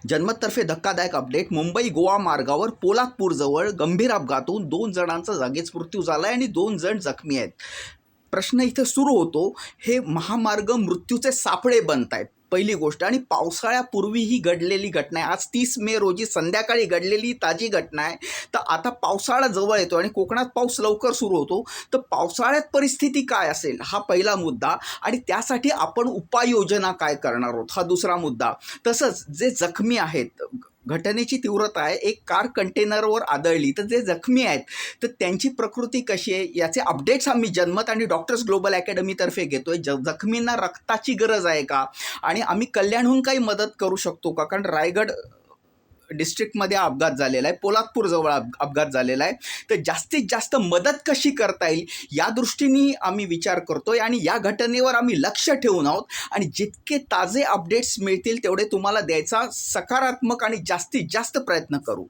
जनमततर्फे धक्कादायक अपडेट. मुंबई गोवा मार्गावर पोलादपूरजवळ गंभीर अपघातून 2 जणांचा जागीच मृत्यू झाला आहे आणि 2 जण जखमी आहेत. प्रश्न इथे सुरू होतो, हे महामार्ग मृत्यूचे सापळे बनत आहेत पहिली गोष्ट. आणि पावसाळ्यापूर्वी ही घडलेली घटना आहे. आज 30 मे रोजी संध्याकाळी घडलेली ताजी घटना आहे. तर आता पावसाळा जवळ येतो आणि कोकणात पाऊस लवकर सुरू होतो. तर पावसाळ्यात परिस्थिती काय असेल हा पहिला मुद्दा, आणि त्यासाठी आपण उपाययोजना काय करणार आहोत हा दुसरा मुद्दा. तसंच जे जखमी आहेत, घटनेची तीव्रता आहे, एक कार कंटेनरवर आदळली, तर जे जखमी आहेत तर त्यांची प्रकृती कशी आहे याचे अपडेट्स आम्ही जनमत आणि डॉक्टर्स ग्लोबल अकॅडमीतर्फे घेतोय. जखमींना रक्ताची गरज आहे का, आणि आम्ही कल्याणहून काही मदत करू शकतो का, कारण रायगड डिस्ट्रिक्टमध्ये अपघात झालेला आहे, पोलादपूरजवळ अपघात झालेला आहे. तर जास्तीत जास्त मदत कशी करता येईल या दृष्टीने आम्ही विचार करतोय आणि या घटनेवर आम्ही लक्ष ठेवून आहोत. आणि जितके ताजे अपडेट्स मिळतील तेवढे तुम्हाला द्यायचा सकारात्मक आणि जास्तीत जास्त प्रयत्न करू.